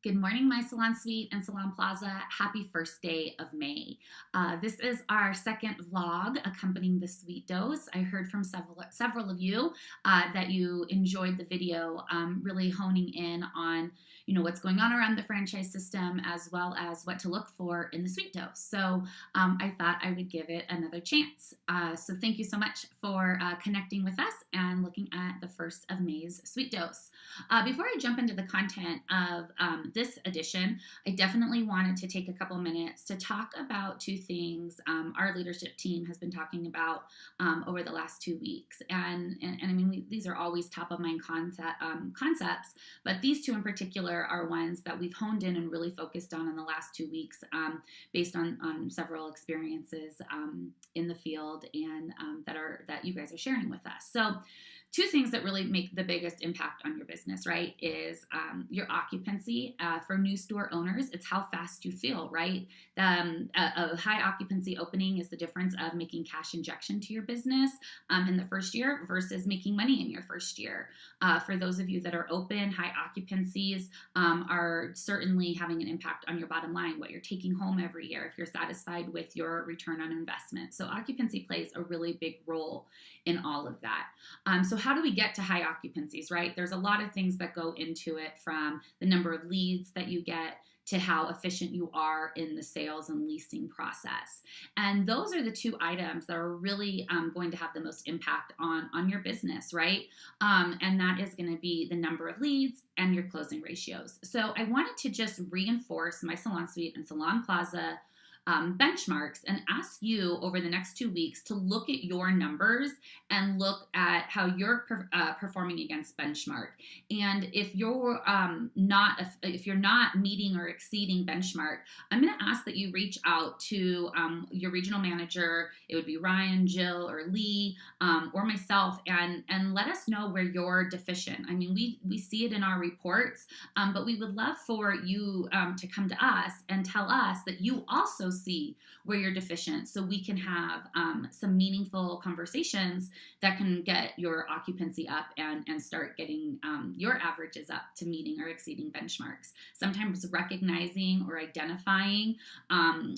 Good morning, my Salon Suite and Salon Plaza. Happy first day of May. This is our second vlog accompanying the Sweet Dose. I heard from several of you that you enjoyed the video, really honing in on what's going on around the franchise system as well as what to look for in the Sweet Dose. So I thought I would give it another chance. So thank you so much for connecting with us and looking at the first of May's Sweet Dose. Before I jump into the content of this edition, I definitely wanted to take a couple minutes to talk about two things our leadership team has been talking about over the last 2 weeks. And I mean, these are always top of mind concepts, but these two in particular are ones that we've honed in and really focused on in the last 2 weeks based on several experiences in the field and that you guys are sharing with us. So two things that really make the biggest impact on your business, right, is your occupancy. For new store owners, it's how fast you fill, right? A high occupancy opening is the difference of making cash injection to your business in the first year versus making money in your first year. For those of you that are open, high occupancies are certainly having an impact on your bottom line, what you're taking home every year, if you're satisfied with your return on investment. So occupancy plays a really big role in all of that. So how do we get to high occupancies, right? There's a lot of things that go into it, from the number of leads that you get to how efficient you are in the sales and leasing process. And those are the two items that are really going to have the most impact on your business, right? And that is going to be the number of leads and your closing ratios. So I wanted to just reinforce my Salon Suite and Salon Plaza benchmarks and ask you over the next 2 weeks to look at your numbers and look at how you're performing against benchmark. And if you're not meeting or exceeding benchmark, I'm going to ask that you reach out to your regional manager. It would be Ryan, Jill, or Lee, or myself, and let us know where you're deficient. I mean, we see it in our reports, but we would love for you to come to us and tell us that you also see where you're deficient, so we can have some meaningful conversations that can get your occupancy up and start getting your averages up to meeting or exceeding benchmarks. Sometimes recognizing or identifying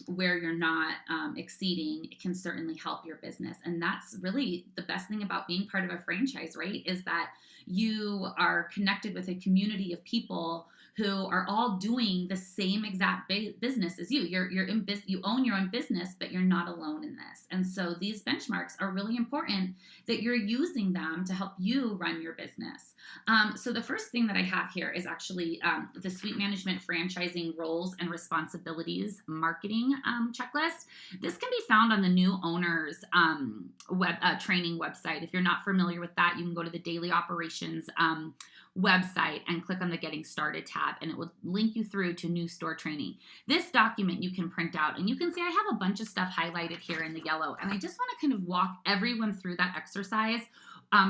where you're not exceeding can certainly help your business. And that's really the best thing about being part of a franchise, right? Is that you are connected with a community of people who are all doing the same exact business as you. You own your own business, but you're not alone in this. And so these benchmarks are really important that you're using them to help you run your business. So the first thing that I have here is actually the Suite Management Franchising Roles and Responsibilities Marketing Checklist. This can be found on the new owners training website. If you're not familiar with that, you can go to the Daily Operations website and click on the Getting Started tab, and it will link you through to new store training. This document you can print out, and you can see I have a bunch of stuff highlighted here in the yellow, and I just want to kind of walk everyone through that exercise.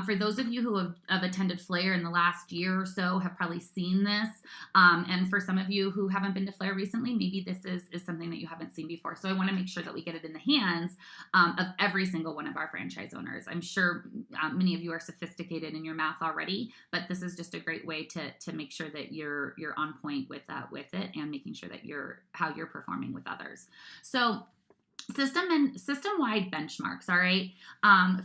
For those of you who have attended Flair in the last year or so have probably seen this. And for some of you who haven't been to Flair recently, maybe this is something that you haven't seen before. So I want to make sure that we get it in the hands of every single one of our franchise owners. I'm sure many of you are sophisticated in your math already, but this is just a great way to make sure that you're on point with it and making sure that how you're performing with others. So system-wide benchmarks, all right,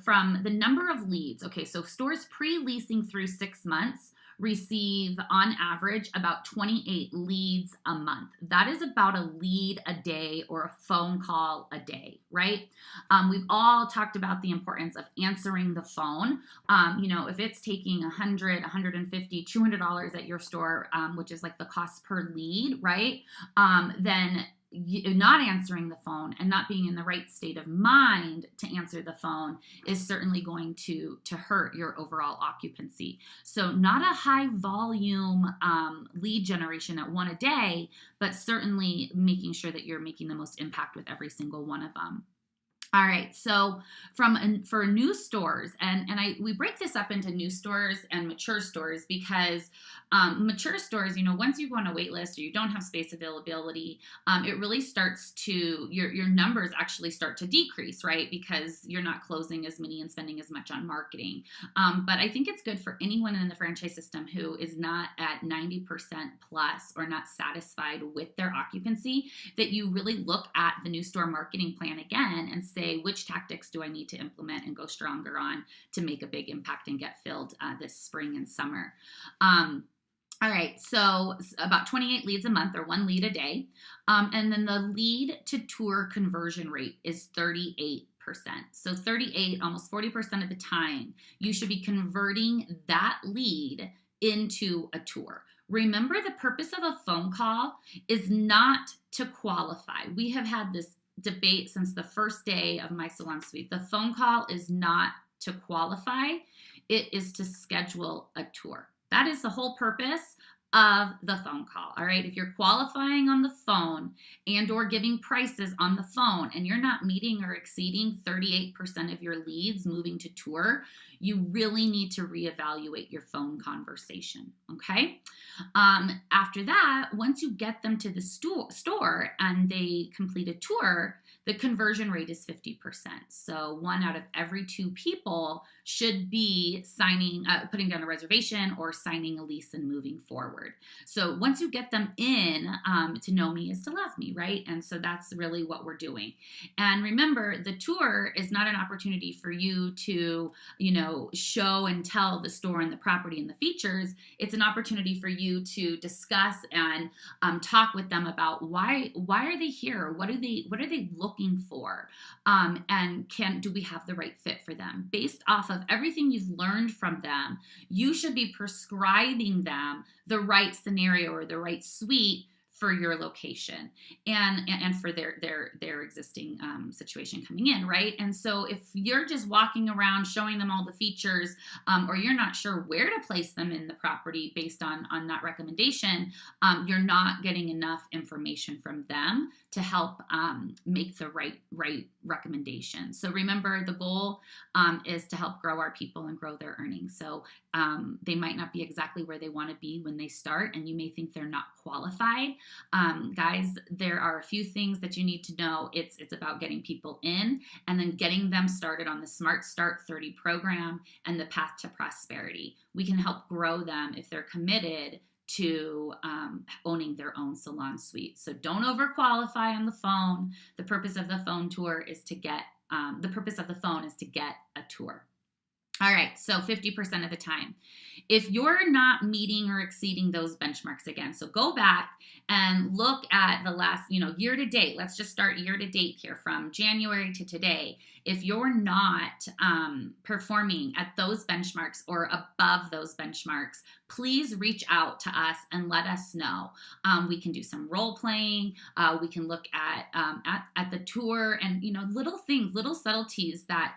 from the number of leads. Okay, so stores pre-leasing through 6 months receive on average about 28 leads a month. That is about a lead a day or a phone call a day, right? We've all talked about the importance of answering the phone. If it's taking $100, $150, $200 at your store, which is like the cost per lead, right? Then not answering the phone and not being in the right state of mind to answer the phone is certainly going to hurt your overall occupancy. So not a high volume lead generation at one a day, but certainly making sure that you're making the most impact with every single one of them. All right, so for new stores, and we break this up into new stores and mature stores because mature stores, once you go on a wait list or you don't have space availability, it really starts to your numbers actually start to decrease, right? Because you're not closing as many and spending as much on marketing. But I think it's good for anyone in the franchise system who is not at 90% plus or not satisfied with their occupancy, that you really look at the new store marketing plan again and say, which tactics do I need to implement and go stronger on to make a big impact and get filled this spring and summer. All right, so about 28 leads a month or 1 lead a day. And then the lead to tour conversion rate is 38%. So 38, almost 40% of the time, you should be converting that lead into a tour. Remember, the purpose of a phone call is not to qualify. We have had this debate since the first day of My Salon Suite. The phone call is not to qualify. It is to schedule a tour. That is the whole purpose of the phone call. All right. If you're qualifying on the phone and or giving prices on the phone and you're not meeting or exceeding 38% of your leads moving to tour, you really need to reevaluate your phone conversation. Okay. After that, once you get them to the store and they complete a tour, the conversion rate is 50%. So 1 out of every 2 people should be putting down a reservation or signing a lease and moving forward. So once you get them in, to know me is to love me, right? And so that's really what we're doing. And remember, the tour is not an opportunity for you to, show and tell the store and the property and the features. It's an opportunity for you to discuss and talk with them about why are they here? What are they looking for? And do we have the right fit for them? Based off of everything you've learned from them, you should be prescribing them the right scenario or the right suite for your location and for their existing situation coming in, right? And so if you're just walking around showing them all the features, or you're not sure where to place them in the property based on that recommendation, you're not getting enough information from them to help make the right recommendation. So remember, the goal is to help grow our people and grow their earnings. So they might not be exactly where they want to be when they start, and you may think they're not qualified. Guys, there are a few things that you need to know. It's about getting people in and then getting them started on the Smart Start 30 program and the Path to Prosperity. We can help grow them if they're committed to owning their own salon suite. So don't overqualify on the phone. The purpose of the phone is to get a tour. All right, so 50% of the time. If you're not meeting or exceeding those benchmarks again, so go back and look at the last, year to date. Let's just start year to date here from January to today. If you're not performing at those benchmarks or above those benchmarks, please reach out to us and let us know. We can do some role playing. We can look at the tour and, little things, little subtleties that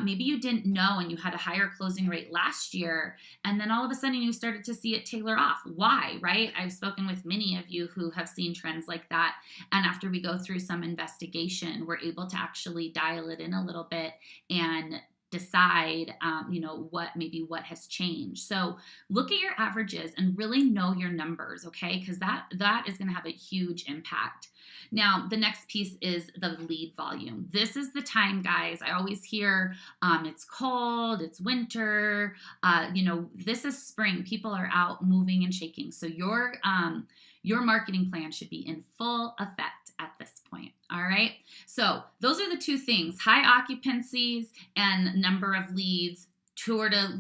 maybe you didn't know and you had a higher closing rate last year, and then all of a sudden you started to see it tailor off. Why, right? I've spoken with many of you who have seen trends like that, and after we go through some investigation, we're able to actually dial it in a little bit and decide, what has changed. So look at your averages and really know your numbers, okay? Because that is going to have a huge impact. Now, the next piece is the lead volume. This is the time, guys. I always hear it's cold, it's winter, this is spring. People are out moving and shaking. So your marketing plan should be in full effect at this point. All right. So those are the 2 things: high occupancies and number of leads, tour to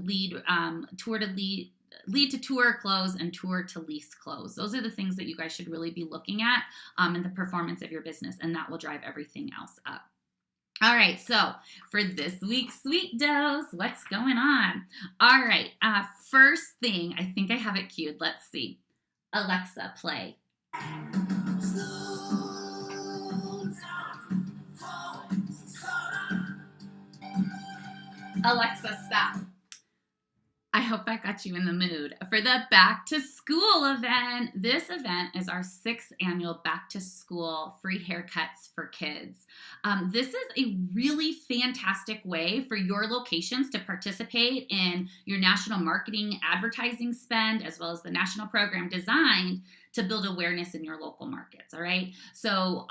tour close, and tour to lease close. Those are the things that you guys should really be looking at in the performance of your business, and that will drive everything else up. All right, so for this week's Sweet Dose, what's going on? All right, first thing, I think I have it queued. Let's see. Alexa, play. Alexa, stop. I hope that got you in the mood for the back to school event. This event is our 6th annual back to school free haircuts for kids. This is a really fantastic way for your locations to participate in your national marketing advertising spend, as well as the national program designed to build awareness in your local markets. All right. So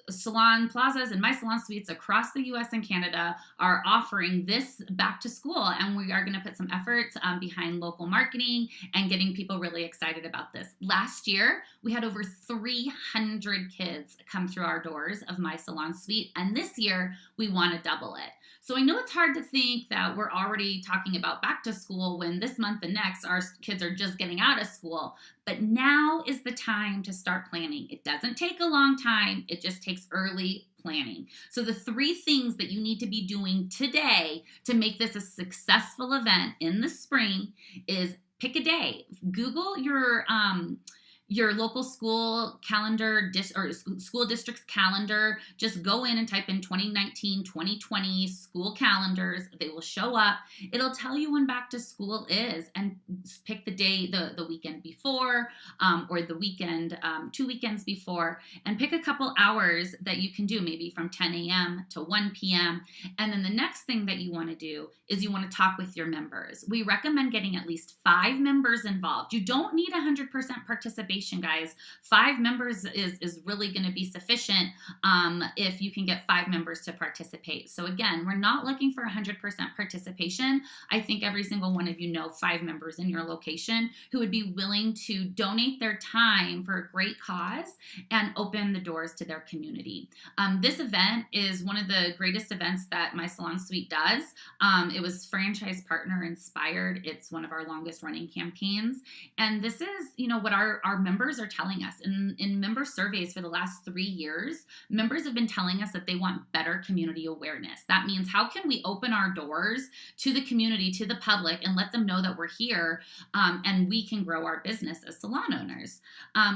salon plazas and My Salon Suites across the US and Canada are offering this back to school. And we are going to put some efforts behind local marketing and getting people really excited about this. Last year, we had over 300 kids come through our doors of My Salon Suite. And this year, we want to double it. So I know it's hard to think that we're already talking about back to school when this month and next our kids are just getting out of school. But now is the time to start planning. It doesn't take a long time. It just takes early planning. So the 3 things that you need to be doing today to make this a successful event in the spring is pick a day. Google your local school calendar or school district's calendar. Just go in and type in 2019, 2020 school calendars. They will show up. It'll tell you when back to school is, and pick the day, the weekend before, or the weekend, 2 weekends before, and pick a couple hours that you can do, maybe from 10 a.m. to 1 p.m. And then the next thing that you want to do is you want to talk with your members. We recommend getting at least 5 members involved. You don't need 100% participation, guys. 5 members is really going to be sufficient if you can get 5 members to participate. So again, we're not looking for 100% participation. I think every single one of you know 5 members in your location who would be willing to donate their time for a great cause and open the doors to their community. This event is one of the greatest events that My Salon Suite does. It was franchise partner inspired. It's one of our longest running campaigns. And this is, what our members are telling us. In member surveys for the last 3 years, members have been telling us that they want better community awareness. That means, how can we open our doors to the community, to the public, and let them know that we're here, and we can grow our business as salon owners.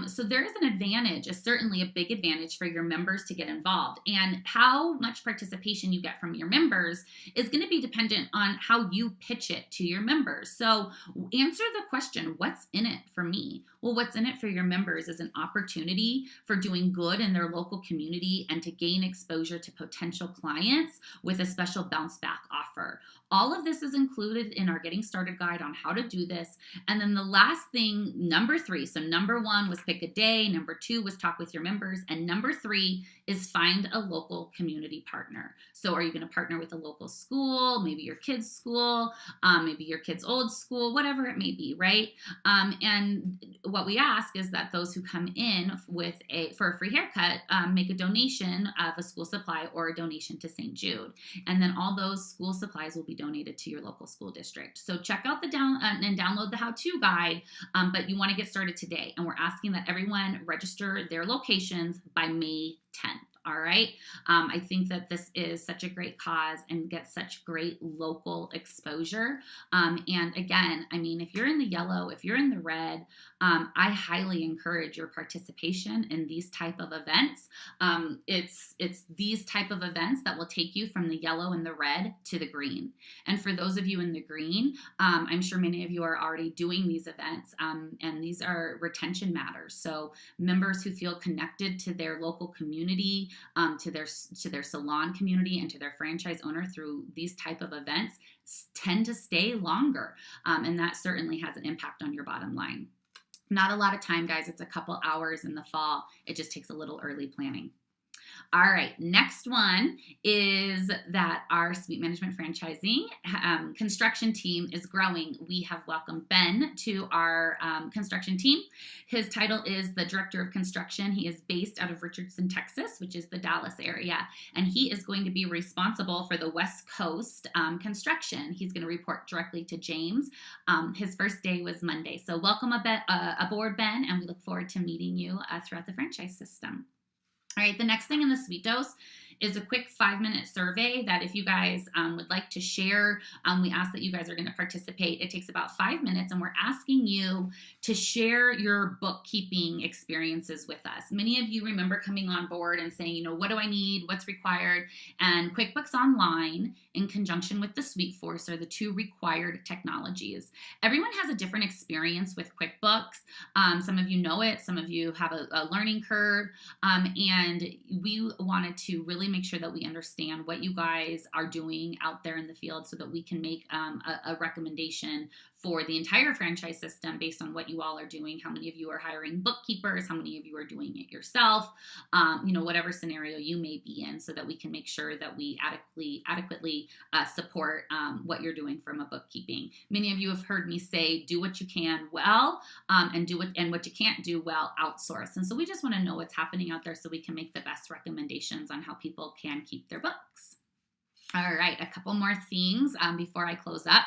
So there is an advantage, certainly a big advantage for your members to get involved. And how much participation you get from your members is going to be dependent on how you pitch it to your members. So answer the question, what's in it for me? Well, what's in it for your members is an opportunity for doing good in their local community and to gain exposure to potential clients with a special bounce back offer. All of this is included in our Getting Started guide on how to do this. And then the last thing, number 3. So number 1 was pick a day. Number 2 was talk with your members. And number 3 is find a local community partner. So are you going to partner with a local school, maybe your kid's school, maybe your kid's old school, whatever it may be, right? And what we ask is that those who come in for a free haircut make a donation of a school supply or a donation to St. Jude. And then all those school supplies will be donated to your local school district. So check out and download the how-to guide, but you want to get started today. And we're asking that everyone register their locations by May 10th. All right. I think that this is such a great cause and gets such great local exposure. And again, if you're in the yellow, if you're in the red, I highly encourage your participation in these type of events. It's these type of events that will take you from the yellow and the red to the green. And for those of you in the green, I'm sure many of you are already doing these events, and these are retention matters. So members who feel connected to their local community, to their salon community, and to their franchise owner through these type of events tend to stay longer, and that certainly has an impact on your bottom line. Not a lot of time, guys. It's a couple hours in the fall. It just takes a little early planning. All right, next one is that our Suite Management Franchising construction team is growing. We have welcomed Ben to our construction team. His title is the Director of Construction. He is based out of Richardson, Texas, which is the Dallas area, and he is going to be responsible for the West Coast construction. He's going to report directly to James. His first day was Monday. So welcome aboard, Ben, and we look forward to meeting you throughout the franchise system. All right, the next thing in the Suite Dose is a quick 5-minute survey that if you guys would like to share, we ask that you guys are going to participate. It takes about 5 minutes, and we're asking you to share your bookkeeping experiences with us. Many of you remember coming on board and saying, what do I need? What's required? And QuickBooks Online in conjunction with the SuiteForce are the two required technologies. Everyone has a different experience with QuickBooks. Some of you know it, some of you have a learning curve, and we wanted to really make sure that we understand what you guys are doing out there in the field so that we can make a recommendation for the entire franchise system based on what you all are doing. How many of you are hiring bookkeepers? How many of you are doing it yourself? Whatever scenario you may be in, so that we can make sure that we adequately support what you're doing from a bookkeeping. Many of you have heard me say, do what you can well, and what you can't do well, outsource. And so we just want to know what's happening out there so we can make the best recommendations on how people can keep their books. All right, a couple more things before I close up.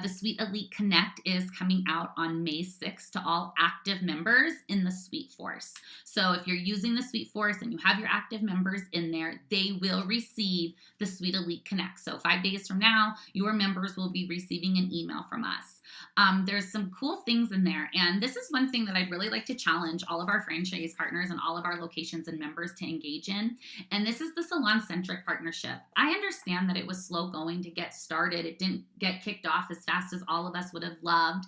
The Suite Elite Connect is coming out on May 6th to all active members in the SuiteForce. So if you're using the SuiteForce and you have your active members in there, they will receive the Suite Elite Connect. So 5 days from now, your members will be receiving an email from us. There's some cool things in there. And this is one thing that I'd really like to challenge all of our franchise partners and all of our locations and members to engage in. And this is the Salon-Centric Partnership. I understand that it was slow going to get started. It didn't get kicked off as fast as all of us would have loved,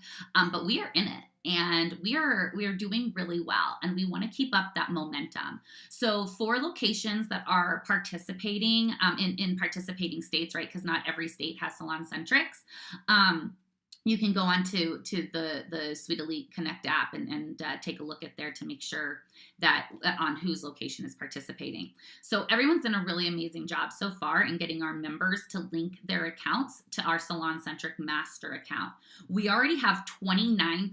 but we are in it. And we are doing really well, and we want to keep up that momentum. So for locations that are participating in participating states, right, because not every state has Salon-Centrics, you can go on to the Suite Elite Connect app and take a look at there to make sure that on whose location is participating. So everyone's done a really amazing job so far in getting our members to link their accounts to our Salon-Centric master account. We already have 29%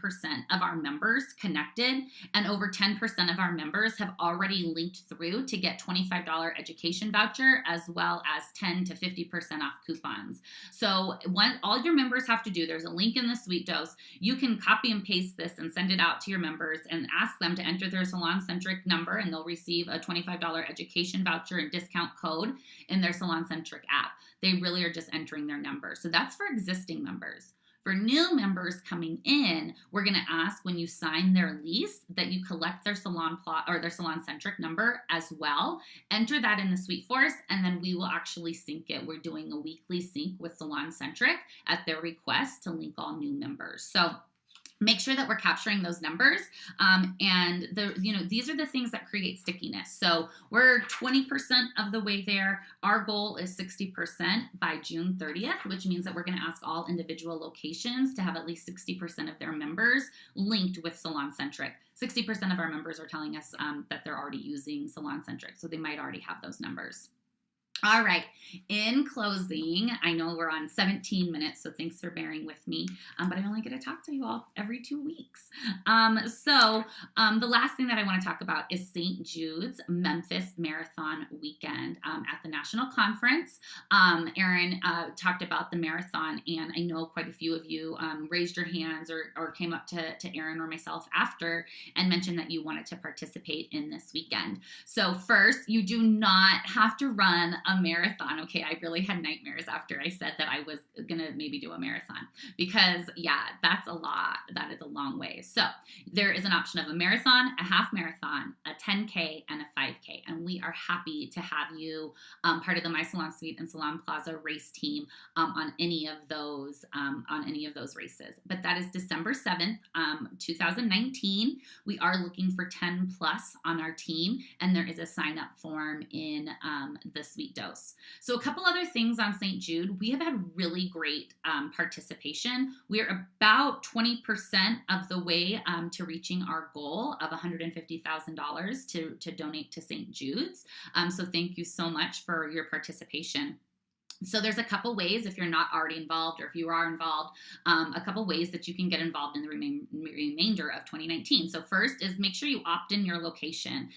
of our members connected, and over 10% of our members have already linked through to get $25 education voucher, as well as 10 to 50% off coupons. So all your members have to do, there's a link in the Sweet Dose. You can copy and paste this and send it out to your members and ask them to enter their Salon-Centric number, and they'll receive a $25 education voucher and discount code in their Salon-Centric app. They really are just entering their number. So that's for existing members. For new members coming in, we're going to ask when you sign their lease that you collect their Salon-Centric number as well. Enter that in the SuiteForce, and then we will actually sync it. We're doing a weekly sync with Salon-Centric at their request to link all new members. So make sure that we're capturing those numbers, and these are the things that create stickiness. So we're 20% of the way there. Our goal is 60% by June 30th, which means that we're going to ask all individual locations to have at least 60% of their members linked with Salon-Centric. 60% of our members are telling us that they're already using Salon-Centric, so they might already have those numbers. All right, in closing, I know we're on 17 minutes, so thanks for bearing with me, but I only get to talk to you all every 2 weeks. The last thing that I want to talk about is St. Jude's Memphis Marathon Weekend at the National Conference. Erin talked about the marathon, and I know quite a few of you raised your hands or came up to Erin or myself after and mentioned that you wanted to participate in this weekend. So first, you do not have to run a marathon. Okay, I really had nightmares after I said that I was gonna maybe do a marathon, because that's a lot. That is a long way. So there is an option of a marathon, a half marathon, a 10K, and a 5K, and we are happy to have you part of the My Salon Suite and Salon Plaza race team on any of those races. But that is December 7th, 2019. We are looking for 10 plus on our team, and there is a sign up form in the Sweet Dose. So a couple other things on St. Jude. We have had really great participation. We're about 20% of the way to reaching our goal of $150,000 to donate to St. Jude's. So thank you so much for your participation. So there's a couple ways, if you're not already involved or if you are involved, a couple ways that you can get involved in the remainder of 2019. So first is make sure you opt in your location.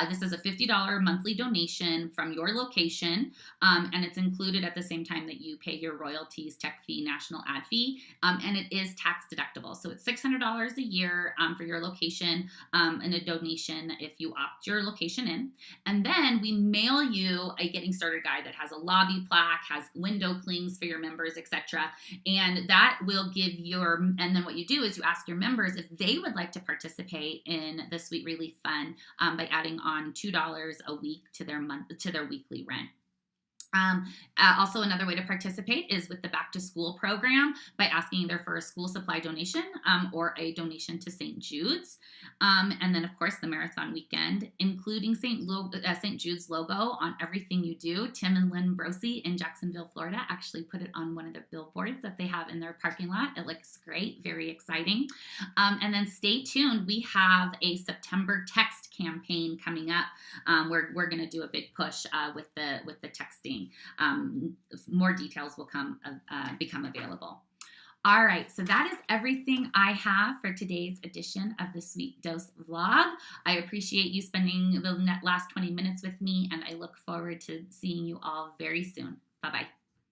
This is a $50 monthly donation from your location, and it's included at the same time that you pay your royalties, tech fee, national ad fee, and it is tax deductible. So it's $600 a year for your location and a donation if you opt your location in. And then we mail you a getting started guide that has a lobby plaque, has window clings for your members, etc. And that will give and then what you do is you ask your members if they would like to participate in the Sweet Relief Fund by adding on $2 a week to their weekly rent. Also, another way to participate is with the Back to School program by asking either for a school supply donation or a donation to St. Jude's. And then, of course, the marathon weekend, including St. Jude's logo on everything you do. Tim and Lynn Brosi in Jacksonville, Florida, actually put it on one of their billboards that they have in their parking lot. It looks great, very exciting. And then stay tuned. We have a September text campaign coming up. We're going to do a big push with the texting. More details will become available. All right, so that is everything I have for today's edition of the Sweet Dose vlog. I appreciate you spending the last 20 minutes with me, and I look forward to seeing you all very soon. Bye-bye.